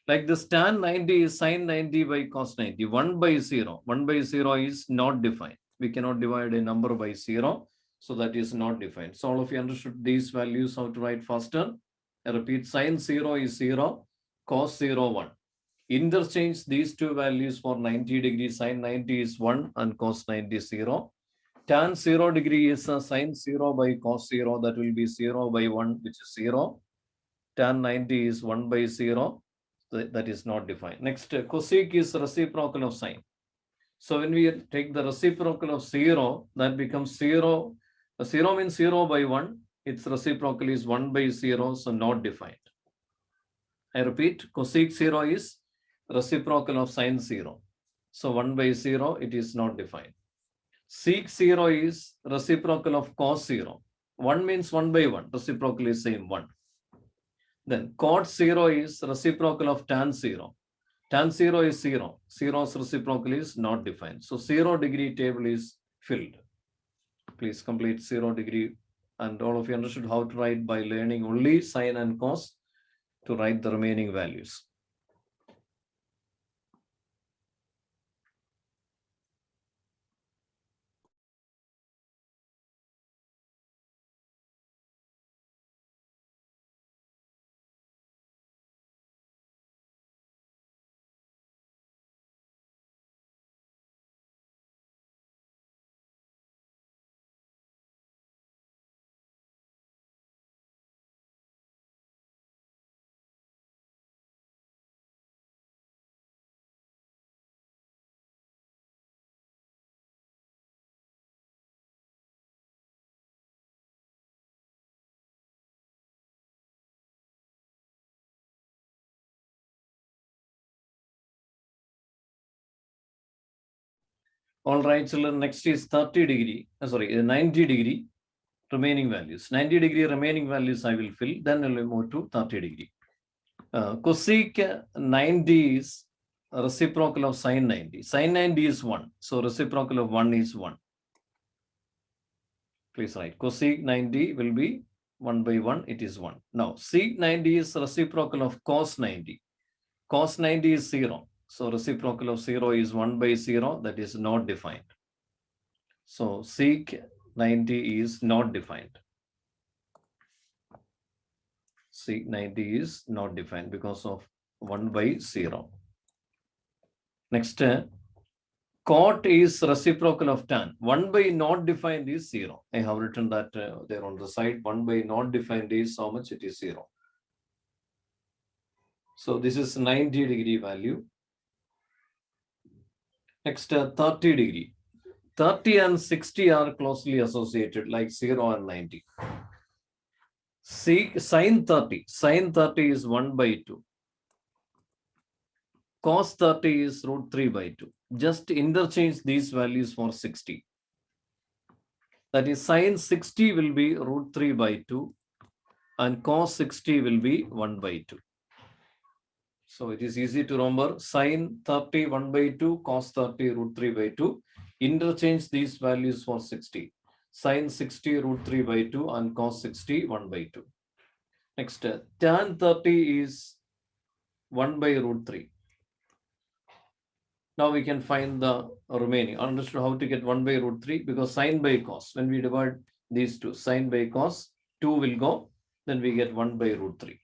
Like this tan 90 is sine 90 by cos 90, 1 by 0. 1 by 0 is not defined. We cannot divide a number by 0. So that is not defined. So all of you understood these values, how to write faster. I repeat, sine 0 is 0, cos 0, 1. Interchange these two values for 90 degrees. Sine 90 is 1 and cos 90 is 0. Tan 0 degree is sine 0 by cos 0. That will be 0 by 1, which is 0. Tan 90 is 1 by 0. That is not defined. Next, cosec is reciprocal of sine. So when we take the reciprocal of 0, that becomes 0. 0 means 0 by 1. Its reciprocal is 1 by 0, so not defined. I repeat, cosec 0 is reciprocal of sine 0. So 1 by 0, it is not defined. Sec 0 is reciprocal of cos 0. 1 means 1 by 1. Reciprocal is same 1. Then cot 0 is reciprocal of tan 0. Tan 0 is 0. 0's reciprocal is not defined. So 0 degree table is filled. Please complete 0 degree. And all of you understood how to write by learning only sine and cos to write the remaining values. All right, children, next is 90 degree remaining values. 90 degree remaining values I will fill, then I will move to 30 degree. Cosec 90 is reciprocal of sin 90. Sin 90 is 1. So reciprocal of 1 is 1. Please write. Cosec 90 will be 1 by 1. It is 1. Now, sec 90 is reciprocal of cos 90. Cos 90 is 0. So reciprocal of 0 is 1 by 0. That is not defined. So sec 90 is not defined. Sec 90 is not defined because of 1 by 0. Next, cot is reciprocal of tan. 1 by not defined is 0. I have written that there on the side. 1 by not defined is how much? It is 0. So this is 90 degree value. Next, 30 degree. 30 and 60 are closely associated, like 0 and 90. Sin 30. Sin 30 is 1 by 2. Cos 30 is root 3 by 2. Just interchange these values for 60. That is, sin 60 will be root 3 by 2 and cos 60 will be 1 by 2. So it is easy to remember. Sin 30 1 by 2, cos 30 root 3 by 2. Interchange these values for 60. Sin 60 root 3 by 2 and cos 60 1 by 2. Next, tan 30 is 1 by root 3. Now we can find the remaining. Understood how to get 1 by root 3? Because sin by cos, when we divide these two, sin by cos, 2 will go, then we get 1 by root 3.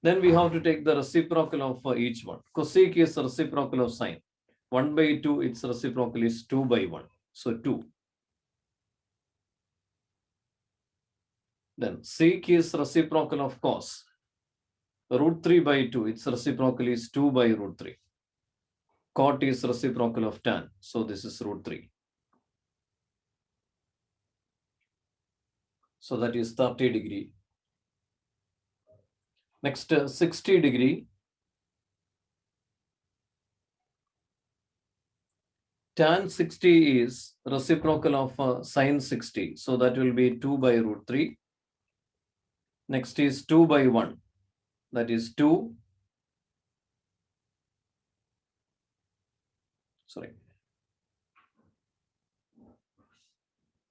Then we have to take the reciprocal of each one. Cosec is reciprocal of sin. 1 by 2, its reciprocal is 2 by 1. So 2. Then sec is reciprocal of cos. Root 3 by 2, its reciprocal is 2 by root 3. Cot is reciprocal of tan. So this is root 3. So that is 30 degree. Next, 60 degree. Tan 60 is reciprocal of sin 60. So that will be 2 by root 3. Next is 2 by 1. That is 2. Sorry.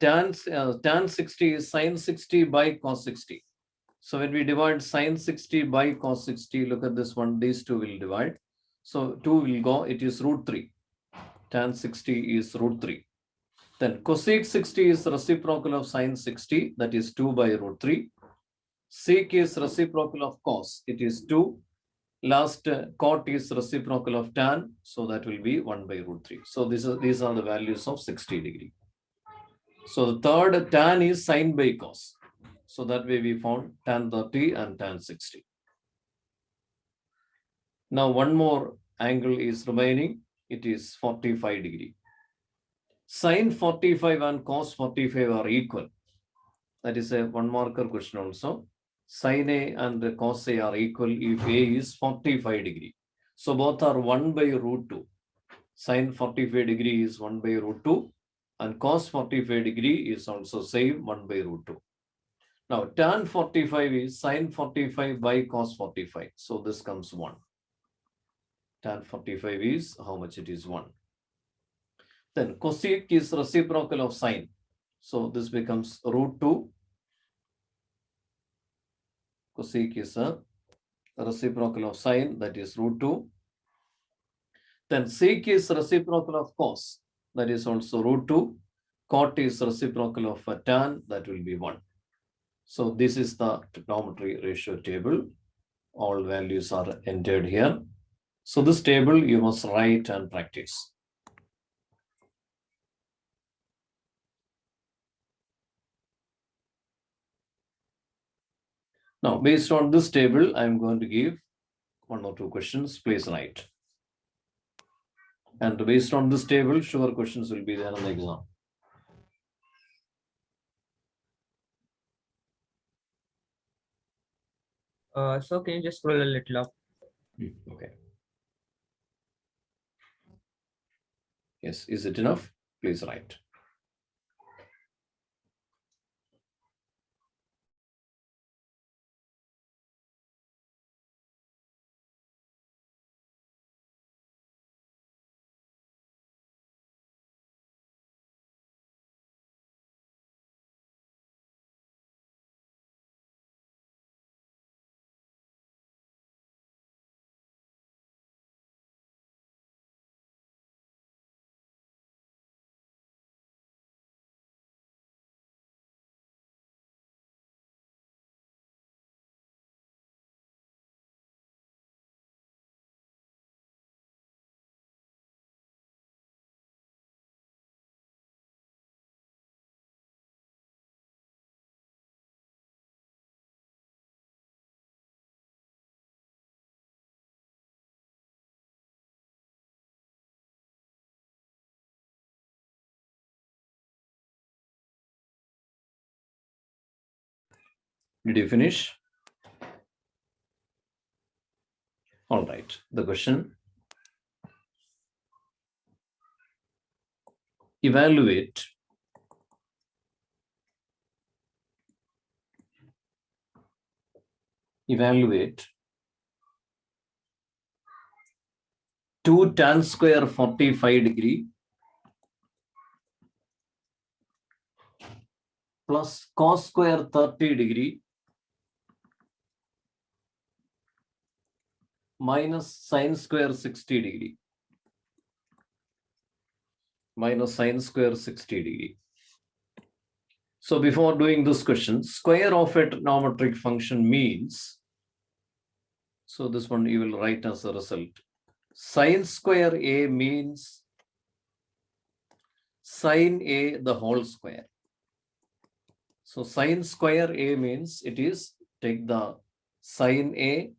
Tan 60 is sin 60 by cos 60. So when we divide sin 60 by cos 60, look at this one, these two will divide. So 2 will go, it is root 3. Tan 60 is root 3. Then cosec 60 is reciprocal of sin 60, that is 2 by root 3. Sec is reciprocal of cos, it is 2. Last, cot is reciprocal of tan, so that will be 1 by root 3. So these are the values of 60 degree. So the third, tan is sin by cos. So that way we found tan 30 and tan 60. Now one more angle is remaining. It is 45 degree. Sin 45 and cos 45 are equal. That is a one marker question also. Sin A and cos A are equal if A is 45 degree. So both are 1 by root 2. Sin 45 degree is 1 by root 2 and cos 45 degree is also same 1 by root 2. Now tan 45 is sin 45 by cos 45. So this comes 1. Tan 45 is how much? It is 1. Then cosec is reciprocal of sin. So this becomes root 2. Cosec is a reciprocal of sin, that is root 2. Then sec is reciprocal of cos, that is also root 2. Cot is reciprocal of tan, that will be 1. So this is the trigonometry ratio table. All values are entered here. So this table you must write and practice. Now, based on this table, I'm going to give 1 or 2 questions. Please write. And based on this table, sure questions will be there in the exam. So can you just scroll a little up? Okay. Yes, is it enough? Please write. Did you finish? All right. The question. Evaluate evaluate 2 tan square 45 degree plus cos square 30 degree minus sin square 60 degree. Minus sin square 60 degree. So before doing this question, square of a trigonometric function means, so this one you will write as a result. Sin square A means sin A the whole square. So sin square A means it is, take the sin A,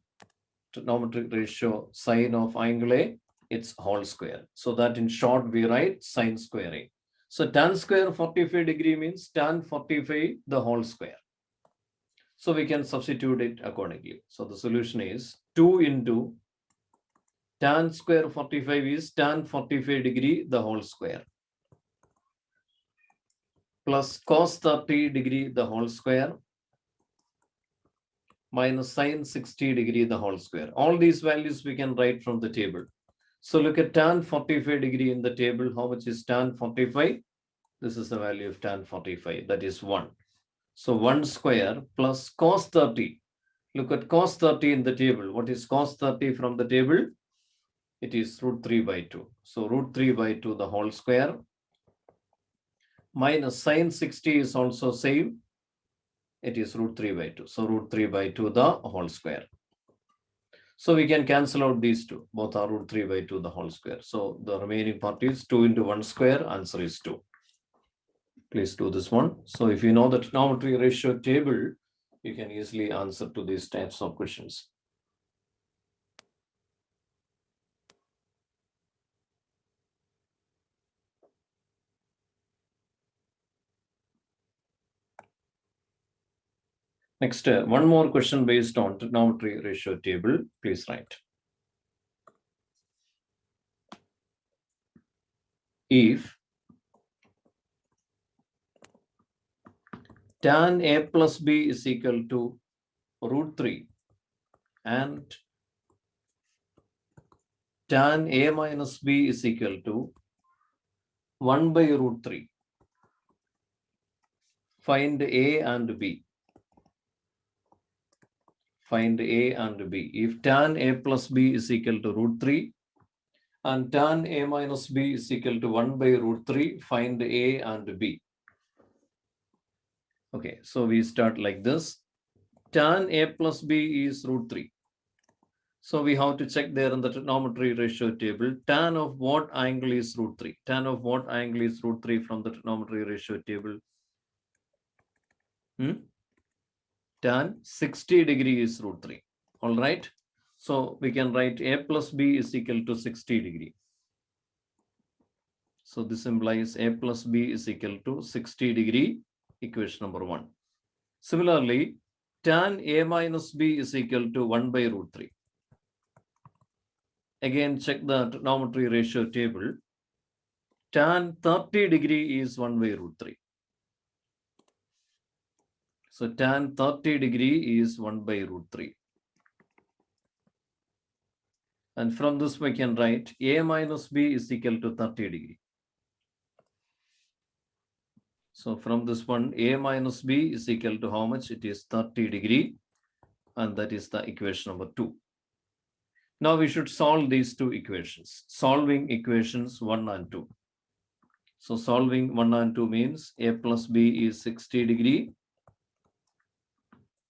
trigonometric ratio, sine of angle A, its whole square. So that in short we write sin square A. So tan square 45 degree means tan 45 the whole square. So we can substitute it accordingly. So the solution is 2 into tan square 45 is tan 45 degree the whole square plus cos 30 degree the whole square minus sin 60 degree the whole square. All these values we can write from the table. So look at tan 45 degree in the table. How much is tan 45? This is the value of tan 45. That is 1. So 1 square plus cos 30. Look at cos 30 in the table. What is cos 30 from the table? It is root 3 by 2. So root 3 by 2 the whole square minus sin 60 is also same. It is root 3 by 2. So root 3 by 2 the whole square. So we can cancel out these two. Both are root 3 by 2 the whole square. So the remaining part is 2 into 1 square. Answer is 2. Please do this one. So if you know the trigonometry ratio table, you can easily answer to these types of questions. Next, one more question based on trigonometry ratio table. Please write. If tan A plus B is equal to root 3 and tan A minus B is equal to 1 by root 3. Find A and B. Find A and B. If tan A plus B is equal to root 3 and tan A minus B is equal to 1 by root 3, find A and B. Okay, so we start like this. Tan A plus B is root 3. So we have to check there in the trigonometry ratio table. Tan of what angle is root 3? Tan of what angle is root 3 from the trigonometry ratio table? Tan 60 degree is root 3. All right. So we can write A plus B is equal to 60 degree. So this implies A plus B is equal to 60 degree, equation number 1. Similarly, tan A minus B is equal to 1 by root 3. Again, check the trigonometry ratio table. tan 30 degree is 1 by root 3. So tan 30 degree is 1 by root 3. And from this we can write a minus b is equal to 30 degree. So from this one, a minus b is equal to how much? It is 30 degree. And that is the equation number 2. Now we should solve these two equations. Solving equations 1 and 2. So solving 1 and 2 means a plus b is 60 degree.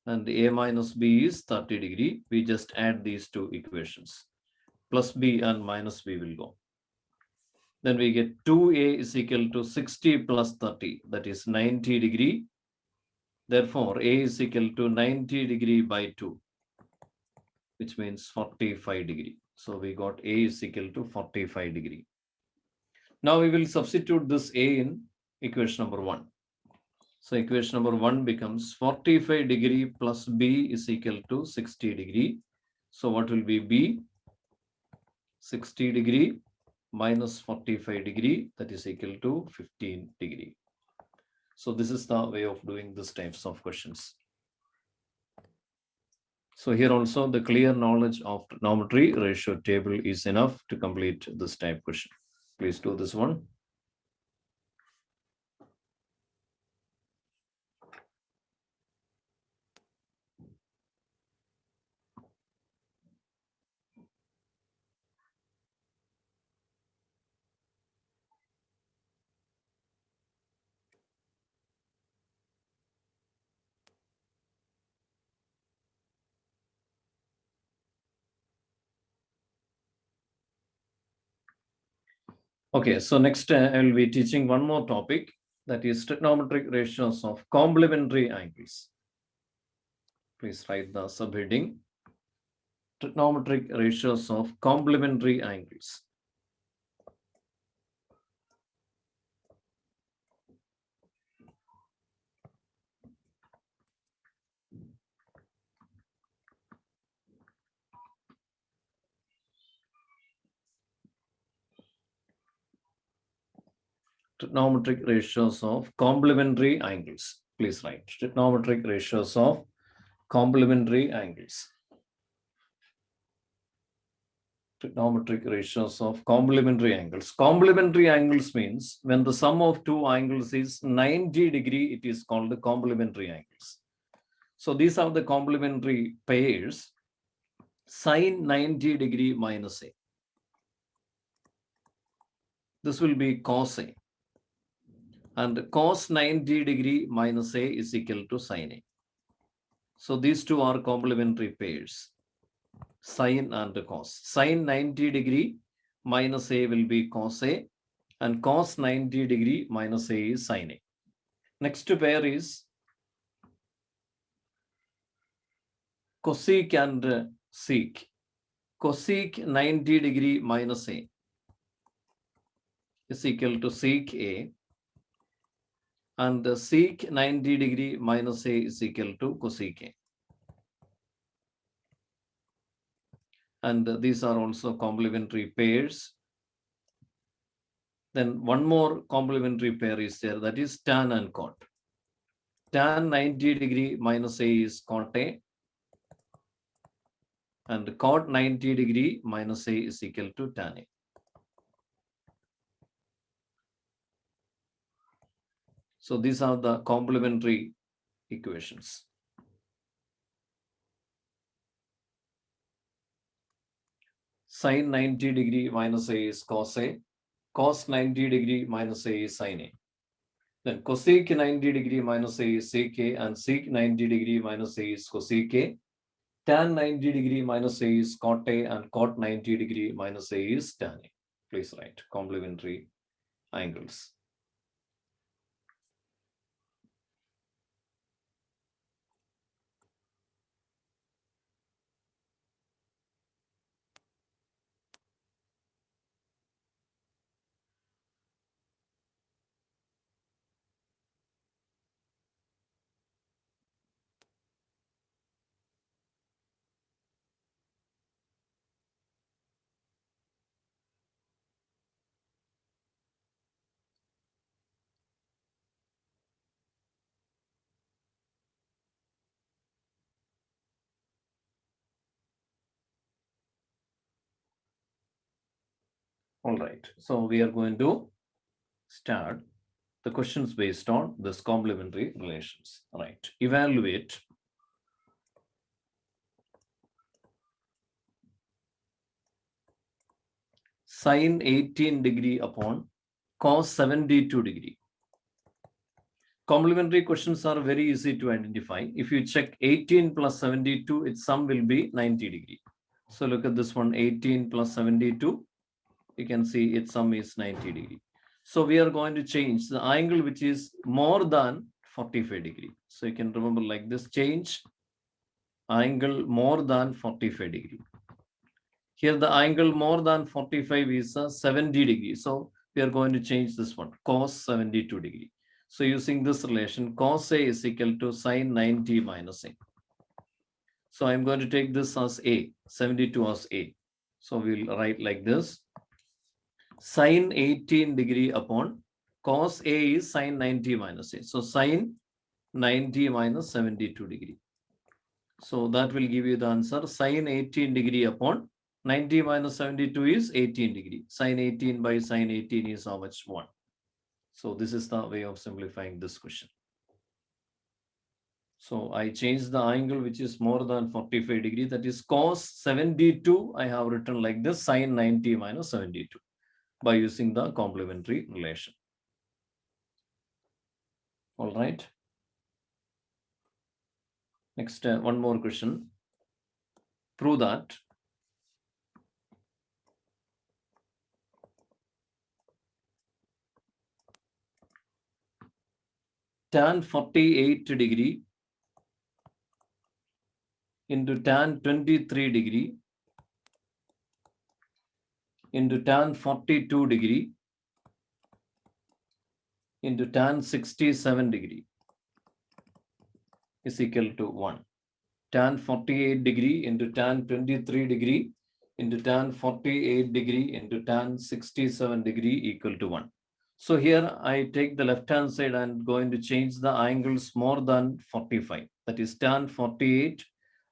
And a minus b is 30 degree. We just add these two equations. Plus b and minus b will go. Then we get 2a is equal to 60 plus 30. That is 90 degree. Therefore, a is equal to 90 degree by 2, which means 45 degree. So we got a is equal to 45 degree. Now we will substitute this a in equation number 1. So equation number 1 becomes 45 degree plus b is equal to 60 degree. So what will be b? 60 degree minus 45 degree, that is equal to 15 degree. So this is the way of doing these types of questions. So here also the clear knowledge of trigonometry ratio table is enough to complete this type question. Please do this one. Okay, so next I will be teaching one more topic, that is trigonometric ratios of complementary angles. Please write the subheading, trigonometric ratios of complementary angles. Trigonometric ratios of complementary angles. Please write trigonometric ratios of complementary angles. Trigonometric ratios of complementary angles. Complementary angles means when the sum of two angles is 90 degree, it is called the complementary angles. So these are the complementary pairs. Sine 90 degree minus a. This will be cos a. And cos 90 degree minus a is equal to sine a. So these two are complementary pairs, sine and cos. Sine 90 degree minus a will be cos a, and cos 90 degree minus a is sine a. Next pair is cosec and sec. Cosec 90 degree minus a is equal to sec a, and sec 90 degree minus a is equal to cosec a. And these are also complementary pairs. Then one more complementary pair is there, that is tan and cot. Tan 90 degree minus a is cot a, and cot 90 degree minus a is equal to tan a. So these are the complementary equations. Sine 90 degree minus a is cos a, cos 90 degree minus a is sine a. Then cosec 90 degree minus a is sec a, and sec 90 degree minus a is cosec a. Tan 90 degree minus a is cot a, and cot 90 degree minus a is tan a. Please write complementary angles. All right. So we are going to start the questions based on this complementary relations. All right. Evaluate sine 18 degree upon cos 72 degree. Complementary questions are very easy to identify. If you check 18 plus 72, its sum will be 90 degree. So look at this one, 18 plus 72. You can see its sum is 90 degree. So we are going to change the angle which is more than 45 degree. So you can remember like this, change angle more than 45 degree. Here the angle more than 45 is 70 degree. So we are going to change this one, cos 72 degree. So using this relation, cos A is equal to sine 90 minus A. So I'm going to take this as A, 72 as A. So we'll write like this. Sine 18 degree upon cos A is sine 90 minus A. So sine 90 minus 72 degree. So that will give you the answer. Sine 18 degree upon 90 minus 72 is 18 degree. Sine 18 by sine 18 is how much? 1. So this is the way of simplifying this question. So I changed the angle which is more than 45 degree. That is cos 72. I have written like this, sine 90 minus 72 by using the complementary relation. All right. Next, one more question. Prove that tan 48 degree into tan 23 degree into tan 42 degree into tan 67 degree is equal to 1. Tan 48 degree into tan 23 degree into tan 48 degree into tan 67 degree equal to 1. So here I take the left hand side and going to change the angles more than 45. That is tan 48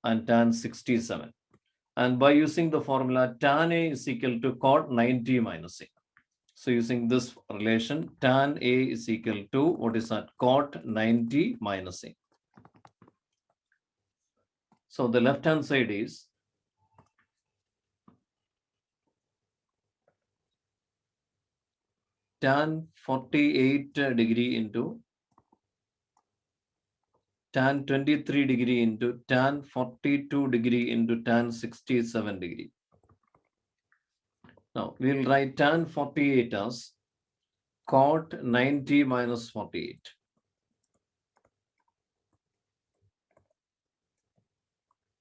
and tan 67. And by using the formula, tan A is equal to cot 90 minus A. So using this relation, tan A is equal to, what is that? Cot 90 minus A. So the left hand side is tan 48 degree into tan 23 degree into tan 42 degree into tan 67 degree. Now we'll write tan 48 as cot 90 minus 48.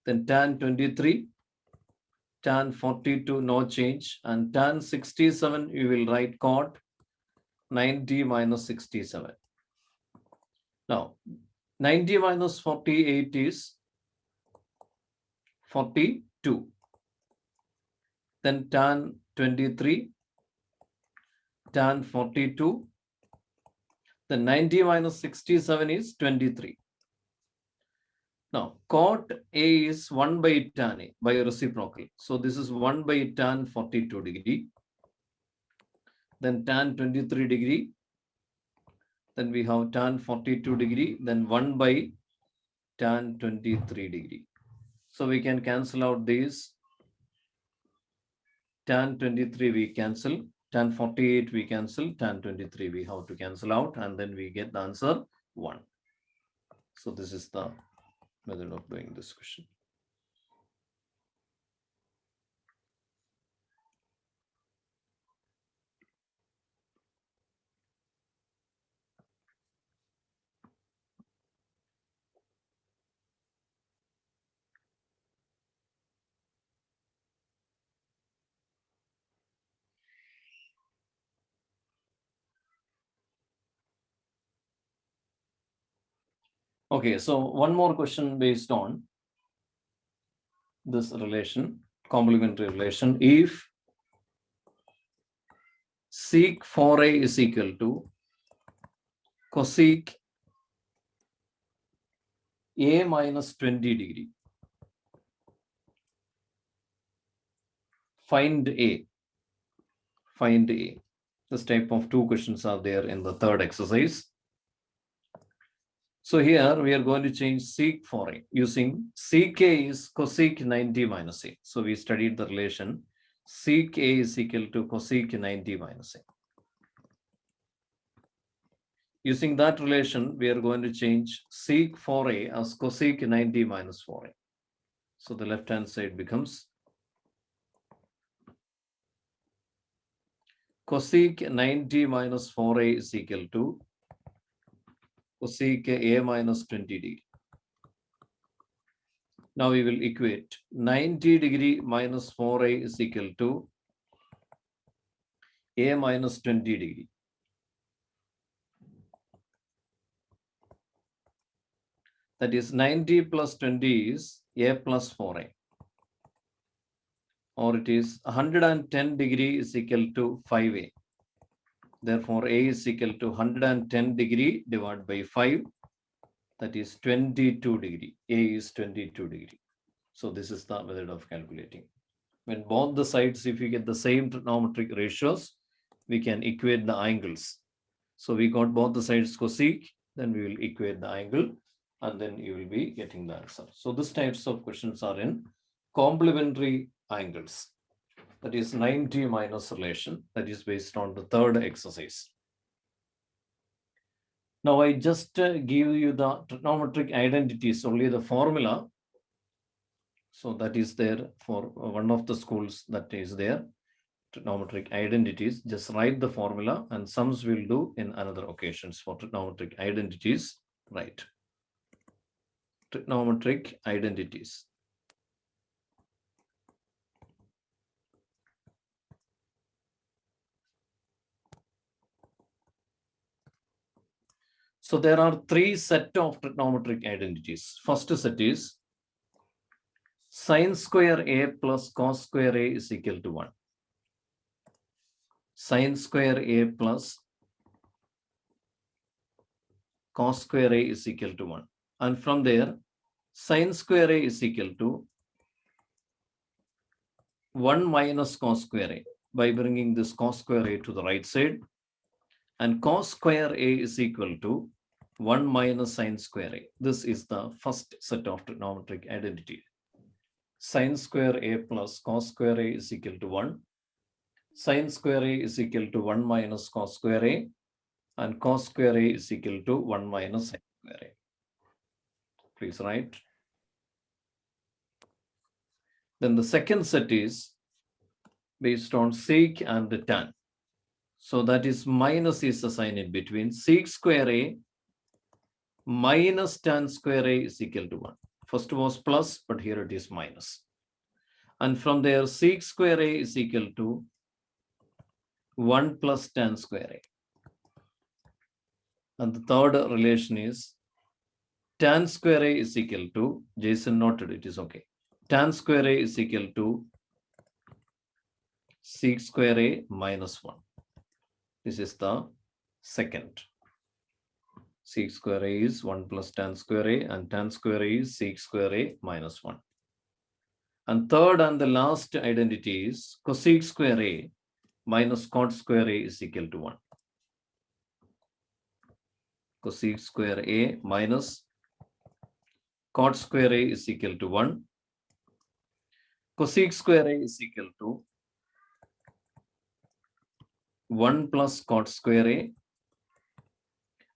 Then tan 23, tan 42, no change, and tan 67, you will write cot 90 minus 67. Now, 90 minus 48 is 42. Then tan 23, tan 42. Then 90 minus 67 is 23. Now, cot A is 1 by tan A by reciprocal. So this is 1 by tan 42 degree. Then tan 23 degree. Then we have tan 42 degree. Then 1 by tan 23 degree. So we can cancel out these. Tan 23 we cancel. Tan 48 we cancel. Tan 23 we have to cancel out. And then we get the answer 1. So this is the method of doing this question. Okay, so one more question based on this relation, complementary relation. If sec 4a is equal to cosec a minus 20 degree, find a. Find A. This type of two questions are there in the third exercise. So here we are going to change sec for A using sec A is cosec 90 minus A. So we studied the relation sec A is equal to cosec 90 minus A. Using that relation, we are going to change sec for A as cosec 90 minus 4A. So the left-hand side becomes cosec 90 minus 4A is equal to cosec A minus 20 degree. Now we will equate 90 degree minus 4A is equal to A minus 20 degree. That is 90 plus 20 is A plus 4A. Or it is 110 degree is equal to 5A. Therefore, A is equal to 110 degree divided by 5. That is 22 degree. A is 22 degree. So this is the method of calculating. When both the sides, if you get the same trigonometric ratios, we can equate the angles. So we got both the sides cosec, then we will equate the angle, and then you will be getting the answer. So these types of questions are in complementary angles. That is 90 minus relation. That is based on the third exercise. Now I just give you the trigonometric identities, only the formula. So that is there for one of the schools that is there. Trigonometric identities, just write the formula, and sums we'll do in another occasions for trigonometric identities. Right. Trigonometric identities. So there are three sets of trigonometric identities. First set is sin square A plus cos square A is equal to 1. Sin square A plus cos square A is equal to 1. And from there, sin square A is equal to 1 minus cos square A by bringing this cos square A to the right side. And cos square A is equal to 1 minus sin square A. This is the first set of trigonometric identity. Sin square A plus cos square A is equal to 1. Sin square A is equal to 1 minus cos square A. And cos square A is equal to 1 minus sin square A. Please write. Then the second set is based on sec and tan. So that is minus is a sign in between. Sec square A minus tan square A is equal to 1. First was plus, but here it is minus. And from there, sec square A is equal to 1 plus tan square A. And the third relation is tan square A is equal to, Jason noted, it is okay. Tan square A is equal to sec square A minus 1. This is the second. Sec square A is 1 plus tan square A, and tan square A is sec square A minus 1. And third and the last identity is cosec square A minus cot square A is equal to 1. Cosec square A minus cot square A is equal to 1. Cosec square A is equal to 1 plus cot square A,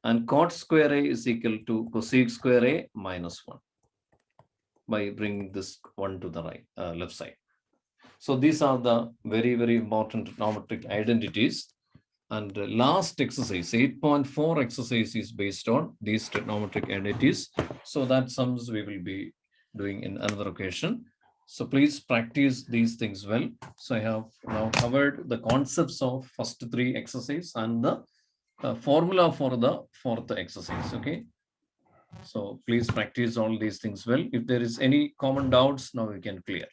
and cot square A is equal to cosec square A minus 1 by bringing this 1 to the right, left side. So these are the very, very important trigonometric identities. And last exercise, 8.4 exercise is based on these trigonometric identities. So that sums we will be doing in another occasion. So please practice these things well. So I have now covered the concepts of first three exercises and the formula for the fourth exercise. Okay. So please practice all these things well. If there is any common doubts, now we can clear.